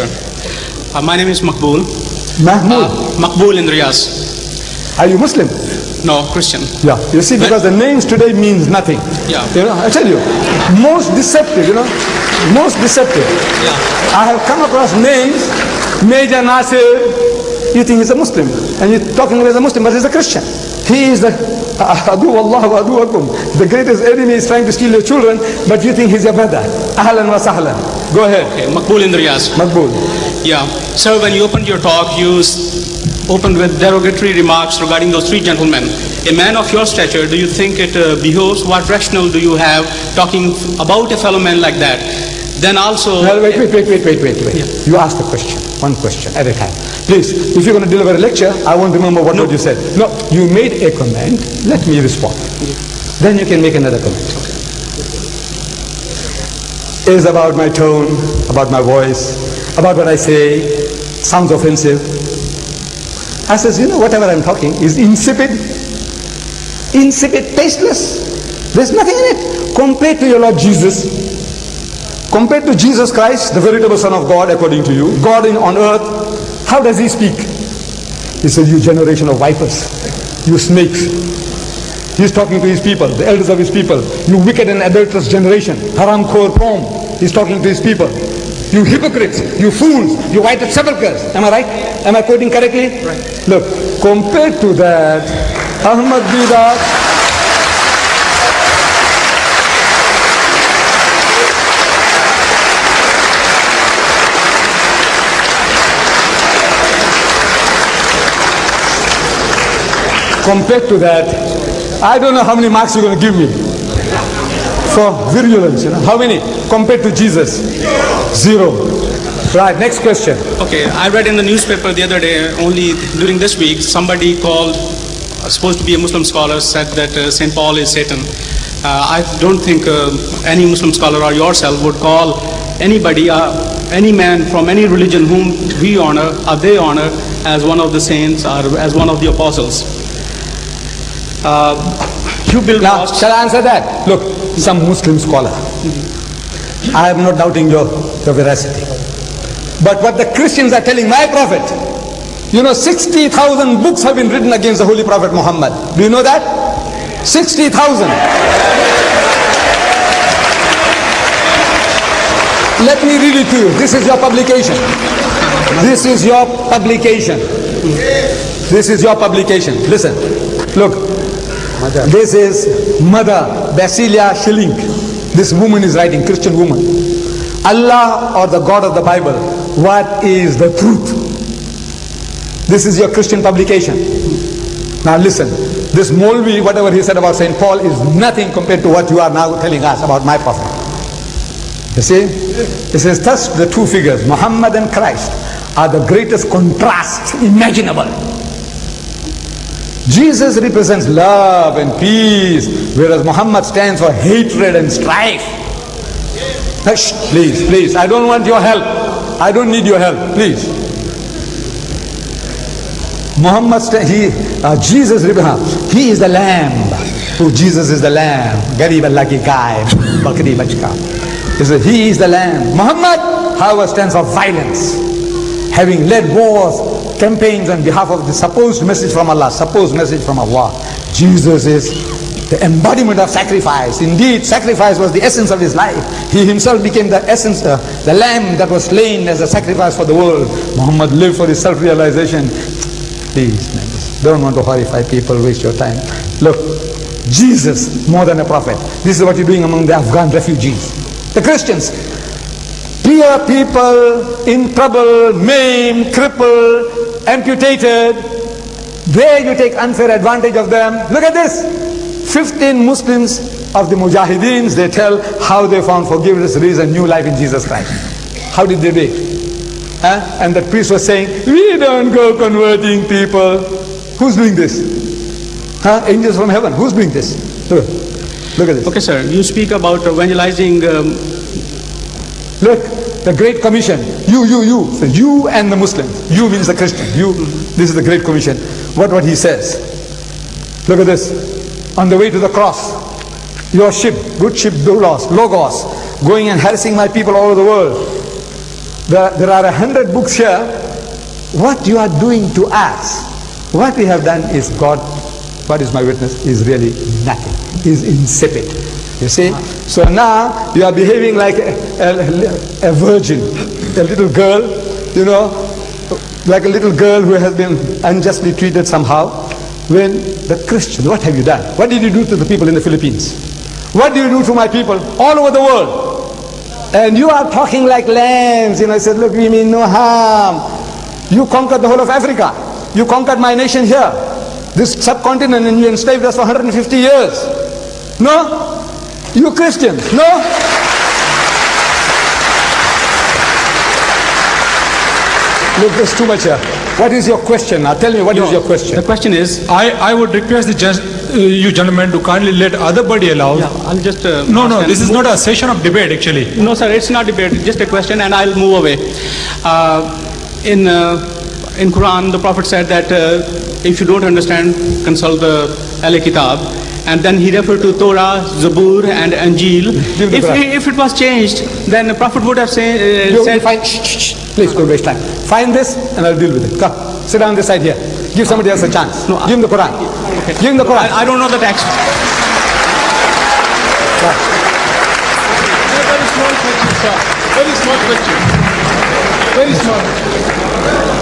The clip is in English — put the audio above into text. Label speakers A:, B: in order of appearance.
A: sir. My name is Makbul.
B: Mahmoud.
A: Makbul in Riyaz.
B: Are you Muslim?
A: No, Christian.
B: Yeah. You see, because the names today means nothing.
A: Yeah.
B: I tell you, most deceptive, most deceptive.
A: Yeah.
B: I have come across names, Major Nasir, you think he's a Muslim, and you're talking about as a Muslim, but he's a Christian. He is the Adu Allah wa Adu Akum. The greatest enemy is trying to steal your children, but you think he's your brother. Ahlan wa sahlan. Go ahead.
A: Okay, Makbul in Riyaz.
B: Makbul.
A: Yeah. Sir, when you opened your talk, you opened with derogatory remarks regarding those three gentlemen. A man of your stature, do you think it behoves, what rationale do you have talking about a fellow man like that? Then also...
B: Well, wait.
A: Yeah.
B: You ask the question, one question at a time. Please, if you're going to deliver a lecture, I won't remember what you said. No, you made a comment, let me respond. Then you can make another comment. Is about my tone, about my voice, about what I say, sounds offensive. I says, whatever I'm talking is insipid, tasteless. There's nothing in it. Compared to your Lord Jesus, compared to Jesus Christ, the veritable Son of God, according to you, God on earth, how does he speak? He said, you generation of vipers, you snakes. He's talking to his people, the elders of his people. You wicked and adulterous generation, haram khor qawm. He's talking to his people. You hypocrites, you fools, you whited sepulchres. Am I right? Am I quoting correctly? Right. Look, compared to that, Ahmad Didat, compared to that, I don't know how many marks you're going to give me for virulence. How many compared to Jesus? 0. Right, next question.
A: Okay, I read in the newspaper the other day, only during this week, somebody called, supposed to be a Muslim scholar, said that St. Paul is Satan. I don't think any Muslim scholar or yourself would call anybody, any man from any religion whom we honor or they honor as one of the saints or as one of the apostles. You build
B: now, shall I answer that? Look, some Muslim scholar. I am not doubting your veracity. But what the Christians are telling my prophet, 60,000 books have been written against the Holy Prophet Muhammad. Do you know that? 60,000. Let me read it to you. This is your publication. This is your publication. This is your publication. Listen. Look. This is Mother Basilia Schilling. This woman is writing, Christian woman. Allah or the God of the Bible, what is the truth? This is your Christian publication. Now listen, this Molvi, whatever he said about St. Paul is nothing compared to what you are now telling us about my prophet. You see? It says thus the two figures, Muhammad and Christ, are the greatest contrast imaginable. Jesus represents love and peace, whereas Muhammad stands for hatred and strife. Hush, please, I don't want your help. I don't need your help, please. Jesus, he is the lamb. Oh, Jesus is the lamb. Garib Allah ki gaye, bakri bachka. He is the lamb. Muhammad, however, stands for violence, having led wars, campaigns on behalf of the supposed message from Allah, Jesus is the embodiment of sacrifice. Indeed, sacrifice was the essence of his life. He himself became the essence, the lamb that was slain as a sacrifice for the world. Muhammad lived for his self-realization. Please, don't want to horrify people, waste your time. Look, Jesus, more than a prophet. This is what you're doing among the Afghan refugees. The Christians, poor people in trouble, maimed, crippled, amputated, there you take unfair advantage of them. Look at this. 15 Muslims of the Mujahideens, they tell how they found forgiveness, reason, new life in Jesus Christ. How did they do it? And the priest was saying, we don't go converting people. Who's doing this? Angels from heaven. Who's doing this? Look at this.
A: Okay, sir. You speak about evangelizing.
B: Look, the Great Commission. You. So you and the Muslims. You means the Christian. You. This is the Great Commission. What he says. Look at this. On the way to the cross, your ship, good ship, Logos, going and harassing my people all over the world. There are 100 books here. What you are doing to us, what we have done is, God, what is my witness, is really nothing. Is insipid. You see? So now you are behaving like a virgin, a little girl, you know, like a little girl who has been unjustly treated somehow. When the Christian, what have you done? What did you do to the people in the Philippines? What do you do to my people all over the world? And you are talking like lambs. You know, I said, look, we mean no harm. You conquered the whole of Africa. You conquered my nation here, this subcontinent, and you enslaved us for 150 years. No? You Christians, no? Look, there's too much here. What is your question now? Tell me, what is your question?
A: The question is,
C: I would request you gentlemen to kindly let other body allow.
A: yeah, I'll just...
C: No, this is not a session of debate actually.
A: No, sir, it's not debate, just a question, and I'll move away. In Quran, the Prophet said that if you don't understand, consult the Ahl Kitab, and then he referred to Torah, Zabur, and Injil. If it was changed, then the Prophet would have said...
B: Please don't waste time. Find this, and I'll deal with it. Come, sit down this side here. Give somebody else a chance.
A: No,
B: give him the Quran.
A: Okay.
B: Give him the Quran.
A: I don't know the text.
C: Very small question, sir. Very small question. Very small.